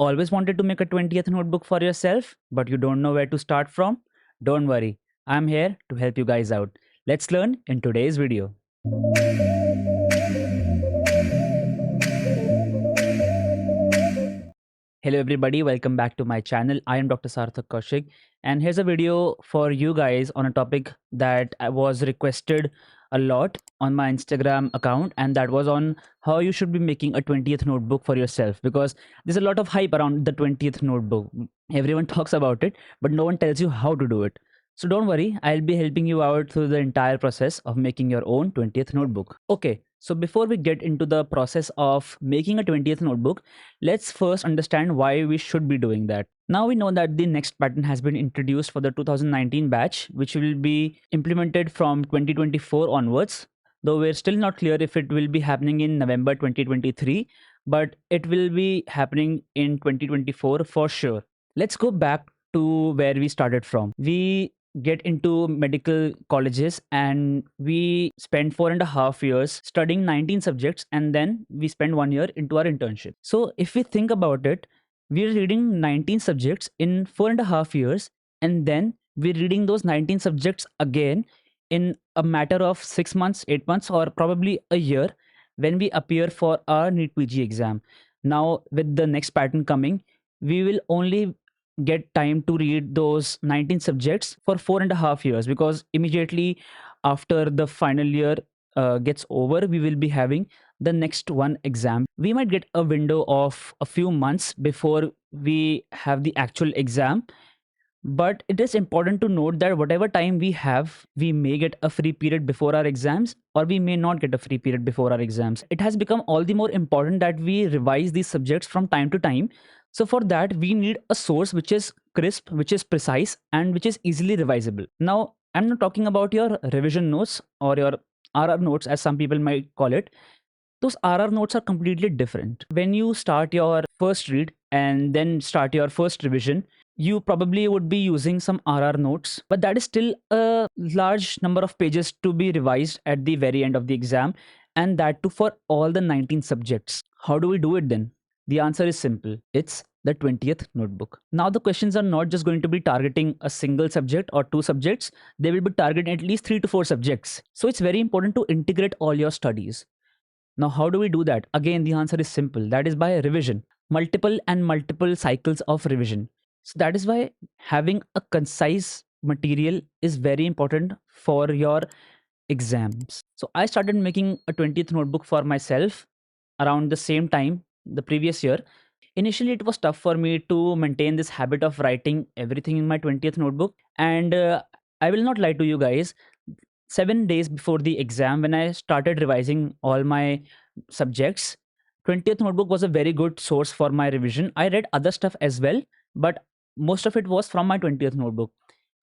Always wanted to make a 20th notebook for yourself, but you don't know where to start from? Don't worry, I'm here to help you guys out. Let's learn in today's video. Hello everybody, welcome back to my channel. I am Dr. Sarthak Kaushik, and here's a video for you guys on a topic that was requested a lot on my Instagram account, and that was on how you should be making a 20th notebook for yourself, because there's a lot of hype around the 20th notebook. Everyone talks about it, but no one tells you how to do it. So don't worry, I'll be helping you out through the entire process of making your own 20th notebook. Okay, so before we get into the process of making a 20th notebook, let's first understand why we should be doing that. Now we know that the NExT pattern has been introduced for the 2019 batch, which will be implemented from 2024 onwards, though we're still not clear if it will be happening in November 2023, but it will be happening in 2024 for sure. Let's go back to where we started from. We get into medical colleges and we spend 4.5 years studying 19 subjects, and then we spend 1 year into our internship. So if we think about it, we're reading 19 subjects in 4.5 years, and then we're reading those 19 subjects again in a matter of 6 months, 8 months, or probably a year when we appear for our NEET PG exam. Now with the NExT pattern coming, we will only get time to read those 19 subjects for 4.5 years, because immediately after the final year gets over, we will be having the next one exam. We might get a window of a few months before we have the actual exam, but it is important to note that whatever time we have, we may get a free period before our exams, or we may not get a free period before our exams. It has become all the more important that we revise these subjects from time to time. So for that, we need a source which is crisp, which is precise, and which is easily revisable. Now, I'm not talking about your revision notes or your RR notes, as some people might call it. Those RR notes are completely different. When you start your first read and then start your first revision, you probably would be using some RR notes, but that is still a large number of pages to be revised at the very end of the exam, and that too for all the 19 subjects. How do we do it then? The answer is simple. It's the 20th notebook. Now the questions are not just going to be targeting a single subject or two subjects, they will be targeting at least 3 to 4 subjects. So it's very important to integrate all your studies. Now, how do we do that? Again, the answer is simple. That is by revision, multiple cycles of revision. So that is why having a concise material is very important for your exams. So I started making a 20th notebook for myself around the same time the previous year. Initially, it was tough for me to maintain this habit of writing everything in my 20th notebook. And I will not lie to you guys, 7 days before the exam, when I started revising all my subjects, 20th notebook was a very good source for my revision. I read other stuff as well, but most of it was from my 20th notebook.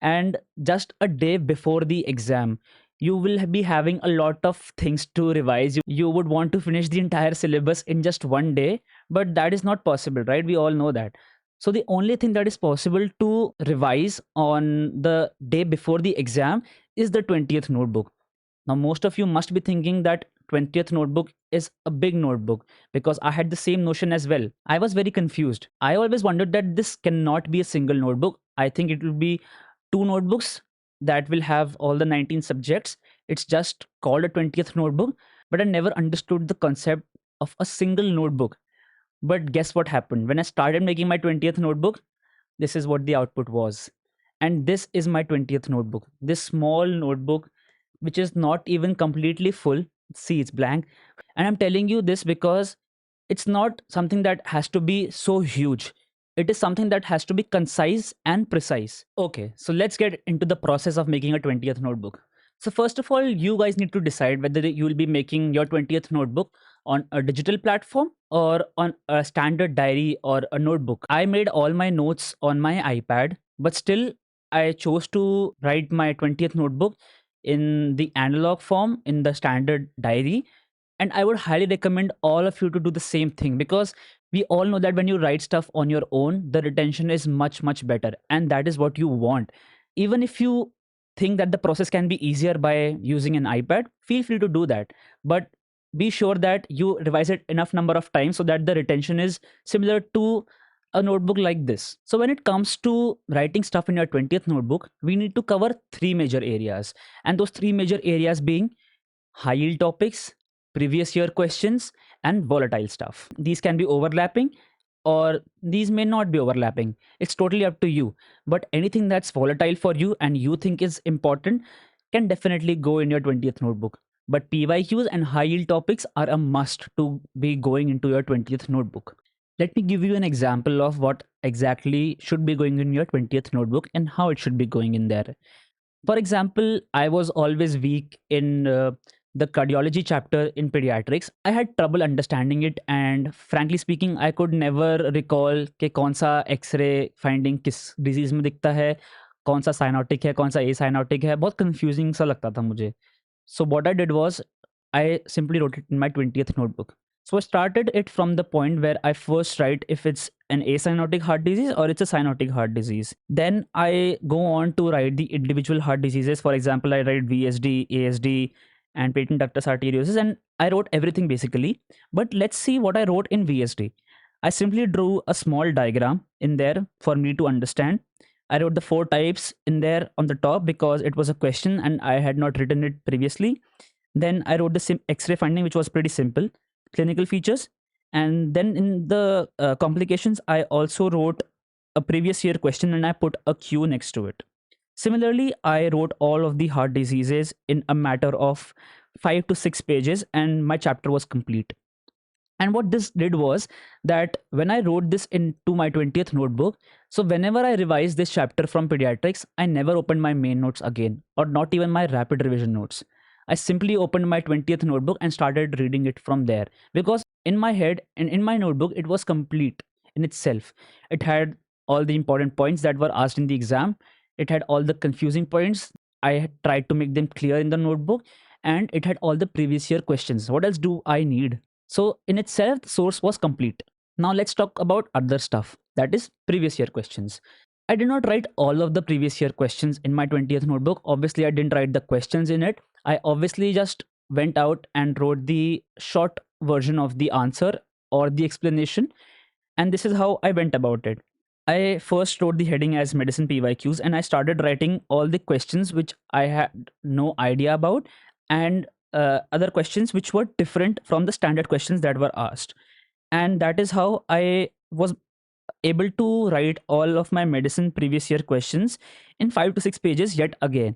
And just a day before the exam, you will be having a lot of things to revise. You would want to finish the entire syllabus in just one day, but that is not possible, right? We all know that. So the only thing that is possible to revise on the day before the exam is the 20th notebook. Now, most of you must be thinking that 20th notebook is a big notebook, because I had the same notion as well. I was very confused. I always wondered that this cannot be a single notebook. I think it will be two notebooks that will have all the 19 subjects. It's just called a 20th notebook, but I never understood the concept of a single notebook. But guess what happened? When I started making my 20th notebook, this is what the output was. And this is my 20th notebook. This small notebook, which is not even completely full. See, it's blank. And I'm telling you this because it's not something that has to be so huge. It is something that has to be concise and precise. Okay, so let's get into the process of making a 20th notebook. So first of all, you guys need to decide whether you will be making your 20th notebook on a digital platform or on a standard diary or a notebook. I made all my notes on my iPad, but still I chose to write my 20th notebook in the analog form in the standard diary. And I would highly recommend all of you to do the same thing, because we all know that when you write stuff on your own, the retention is much better, and that is what you want. Even if you think that the process can be easier by using an iPad, feel free to do that, but be sure that you revise it enough number of times so that the retention is similar to a notebook like this. So when it comes to writing stuff in your 20th notebook, we need to cover three major areas. And those three major areas being high yield topics, previous year questions, and volatile stuff. These can be overlapping or these may not be overlapping. It's totally up to you. But anything that's volatile for you and you think is important can definitely go in your 20th notebook. But PYQs and high yield topics are a must to be going into your 20th notebook. Let me give you an example of what exactly should be going in your 20th notebook and how it should be going in there. For example, I was always weak in the cardiology chapter in pediatrics. I had trouble understanding it, and frankly speaking, I could never recall कि कौन सा x ray finding किस disease में दिखता है, कौन सा cyanotic है, कौन सा ए साइनोटिक है. बहुत कंफ्यूजिंग सा लगता था मुझे. So what I did was I simply wrote it in my 20th notebook. So I started it from the point where I first write if it's an acyanotic heart disease or it's a cyanotic heart disease. Then I go on to write the individual heart diseases. For example, I write VSD, ASD, and patent ductus arteriosus, and I wrote everything basically. But let's see what I wrote in VSD. I simply drew a small diagram in there for me to understand. I wrote the four types in there on the top because it was a question and I had not written it previously. Then I wrote the X-ray finding, which was pretty simple, clinical features. And then in the complications, I also wrote a previous year question and I put a Q next to it. Similarly, I wrote all of the heart diseases in a matter of 5 to 6 pages and my chapter was complete. And what this did was that when I wrote this into my 20th notebook, so whenever I revised this chapter from pediatrics, I never opened my main notes again, or not even my rapid revision notes. I simply opened my 20th notebook and started reading it from there because in my head and in my notebook, it was complete in itself. It had all the important points that were asked in the exam, it had all the confusing points. I had tried to make them clear in the notebook, and it had all the previous year questions. What else do I need? So in itself, the source was complete. Now let's talk about other stuff, that is previous year questions. I did not write all of the previous year questions in my 20th notebook. Obviously, I didn't write the questions in it. I obviously just went out and wrote the short version of the answer or the explanation. And this is how I went about it. I first wrote the heading as medicine PYQs and I started writing all the questions which I had no idea about and other questions which were different from the standard questions that were asked. And that is how I was able to write all of my medicine previous year questions in 5 to 6 pages yet again.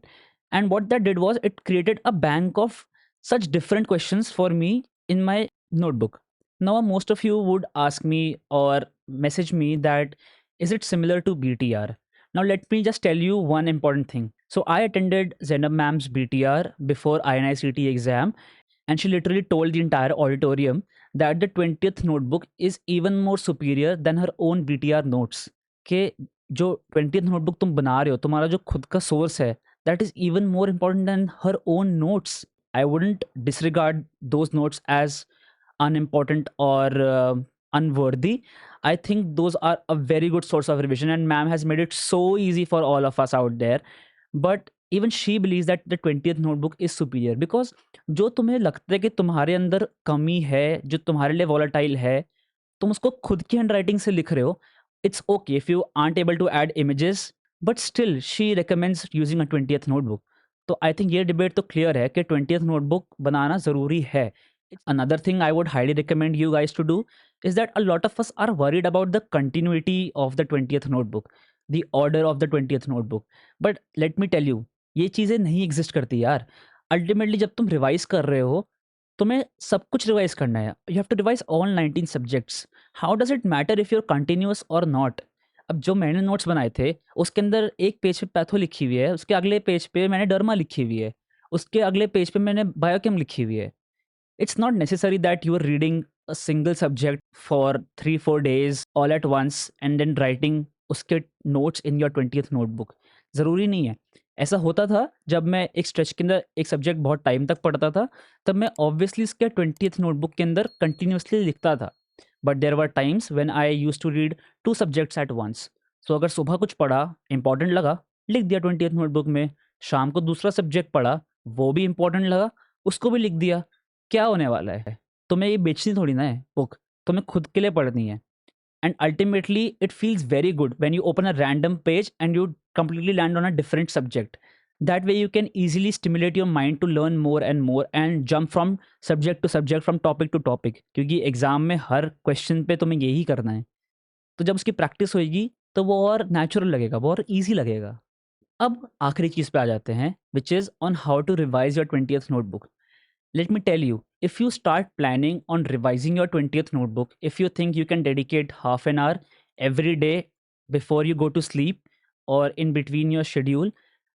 And what that did was it created a bank of such different questions for me in my notebook. Now, most of you would ask me or message me that is it similar to BTR? Now, let me just tell you one important thing. So, I attended Zainab ma'am's BTR before INICT exam, and she literally told the entire auditorium that the 20th notebook is even more superior than her own BTR notes. कि जो 20th notebook तुम बना रहे हो, तुम्हारा जो खुद का source है, that is even more important than her own notes. I wouldn't disregard those notes as unimportant or unworthy. I think those are a very good source of revision, and ma'am has made it so easy for all of us out there. But even she believes that the 20th notebook is superior because जो तुम्हें लगता है कि तुम्हारे अंदर कमी है, जो तुम्हारे लिए volatile है, तुम उसको खुद की हैंडराइटिंग से लिख रहे हो. It's okay if you aren't able to add images, but still she recommends using a 20th notebook. तो आई थिंक ये डिबेट तो क्लियर है कि 20th notebook बनाना ज़रूरी है. Another thing I would highly recommend you guys to do is that a lot of us are worried about the continuity of the 20th notebook, the order of the 20th notebook. But let me tell you, ये चीज़ें नहीं exist करती यार. Ultimately जब तुम revise कर रहे हो, तुम्हें सब कुछ रिवाइज करना है. You have to revise all 19 subjects. How does it matter if you're continuous or not? अब जो मैंने नोट्स बनाए थे उसके अंदर एक पेज पे पैथो लिखी हुई है, उसके अगले पेज पे मैंने डर्मा लिखी हुई है, उसके अगले पेज पे मैंने बायोकेम लिखी हुई है. It's not necessary that you are reading a single subject for 3 4 days all at once and then writing उसके notes in your 20th notebook. ज़रूरी नहीं है. ऐसा होता था जब मैं एक स्ट्रेच के अंदर एक सब्जेक्ट बहुत टाइम तक पढ़ता था, तब मैं ऑब्वियसली इसके 20th नोटबुक के अंदर कंटिन्यूसली लिखता था. But there were times when I use to read 2 subjects at once. So अगर सुबह कुछ पढ़ा, इंपॉर्टेंट लगा, लिख दिया 20th नोटबुक में. शाम को दूसरा सब्जेक्ट पढ़ा, वो भी इंपॉर्टेंट लगा, उसको भी लिख दिया. क्या होने वाला है? तुम्हें ये बेचनी थोड़ी ना है बुक, तुम्हें खुद के लिए पढ़नी है. and ultimately it feels very good when you open a random page and you completely land on a different subject. That way you can easily stimulate your mind to learn more and more and jump from subject to subject, from topic to topic, क्योंकि exam में हर question पे तुम्हें यही करना है। तो जब उसकी प्रैक्टिस होएगी तो वो और नेचुरल लगेगा, वो और ईजी लगेगा। अब आखिरी चीज़ पे आ जाते हैं, which is on how to revise your 20th notebook. Let me tell you, if you start planning on revising your 20th notebook, if you think you can dedicate half an hour every day before you go to sleep or in between your schedule,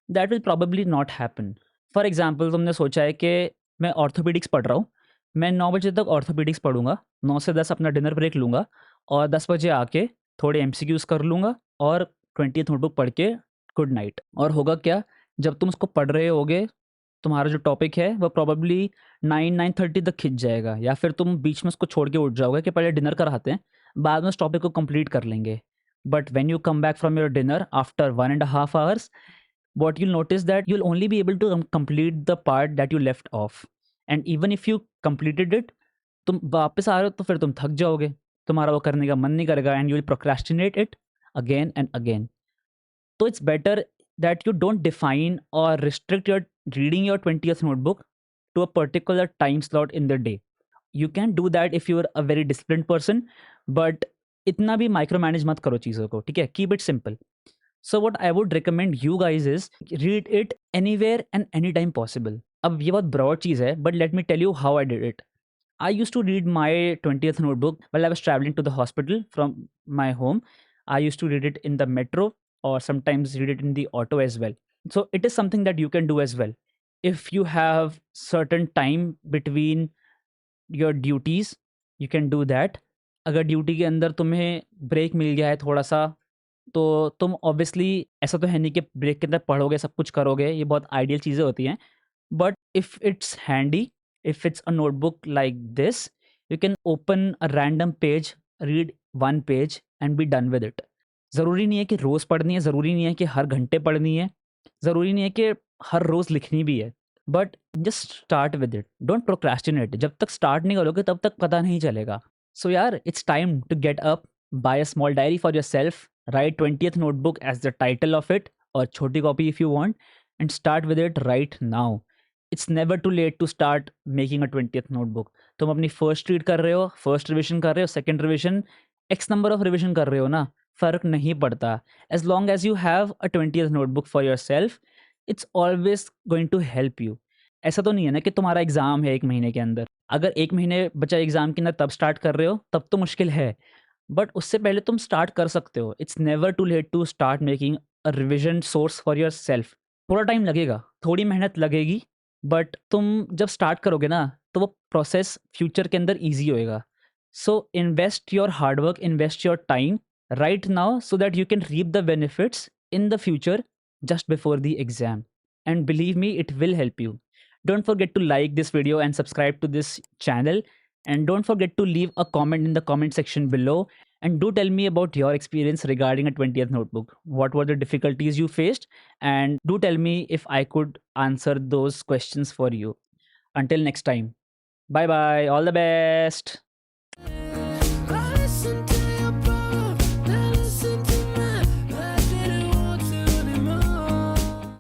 that will probably not happen. For example, तुमने सोचा है कि मैं orthopaedics पढ़ रहा हूँ, मैं 9 बजे तक ऑर्थोपेडिक्स पढ़ूंगा, 9 से 10 अपना डिनर ब्रेक लूंगा और 10 बजे आके थोड़े एमसीक्यूज कर लूंगा और 20th नोटबुक पढ़ के गुड नाइट। और होगा क्या, जब तुम उसको पढ़ रहे होगे तुम्हारा जो टॉपिक है वो प्रॉबेबली 9-9:30 तक खिंच जाएगा, या फिर तुम बीच में उसको छोड़ के उठ जाओगे कि पहले डिनर कराते हैं, बाद में उस टॉपिक को कंप्लीट कर लेंगे। But when you come back from your dinner after 1.5 hours, what you'll notice that you'll only be able to complete the part that you left off, and even if you completed it, तुम वापस आ रहे हो तो फिर तुम थक जाओगे, तुम्हारा वो करने का मन नहीं करेगा, and you will procrastinate it again and again. So it's better that you don't define or restrict your reading your 20th notebook to a particular time slot in the day. You can do that if you're a very disciplined person, but इतना भी micro manage मत करो चीज़ों को, ठीक है? Keep it simple. So what I would recommend you guys is read it anywhere and anytime possible. अब ये बहुत broad चीज़ है, but let me tell you how I did it. I used to read my 20th notebook while I was traveling to the hospital from my home. I used to read it in the metro or sometimes read it in the auto as well. So it is something that you can do as well. If you have certain time between your duties, you can do that. अगर duty के अंदर तुम्हें break मिल गया है थोड़ा सा, तो तुम ऑब्वियसली ऐसा तो है नहीं कि ब्रेक के अंदर पढ़ोगे सब कुछ करोगे, ये बहुत आइडियल चीज़ें होती हैं। But if it's handy, if it's a notebook like this, you can open a random page, read one page and be done with it. ज़रूरी नहीं है कि रोज़ पढ़नी है, ज़रूरी नहीं है कि हर घंटे पढ़नी है, ज़रूरी नहीं है कि हर रोज़ लिखनी भी है, but just start with it, don't procrastinate. जब तक स्टार्ट नहीं करोगे तब तक पता नहीं चलेगा। सो यार, it's time to get up, buy a small diary for yourself, write 20th notebook as the title of it, or छोटी copy if you want, and start with it right now. It's never too late to start making a 20th notebook. तुम अपनी first read कर रहे हो, first revision कर रहे हो, second revision, x number of revision कर रहे हो ना, फ़र्क नहीं पड़ता। As long as you have a 20th notebook for yourself, it's always going to help you. ऐसा तो नहीं है ना कि तुम्हारा एग्जाम है 1 महीने के अंदर, अगर 1 महीने बचा एग्जाम के अंदर तब स्टार्ट कर रहे हो तब तो मुश्किल है, बट उससे पहले तुम स्टार्ट कर सकते हो। It's never too late to start making a revision source for yourself. थोड़ा टाइम लगेगा, थोड़ी मेहनत लगेगी, बट तुम जब स्टार्ट करोगे ना तो वो प्रोसेस फ्यूचर के अंदर ईजी होएगा। So invest your hard work, invest your time right now so that you can reap the benefits in the future just before the exam. And believe me, it will help you. Don't forget to like this video and subscribe to this channel. And don't forget to leave a comment in the comment section below. And do tell me about your experience regarding a 20th notebook. What were the difficulties you faced? And do tell me if I could answer those questions for you. Until next time. Bye bye. All the best.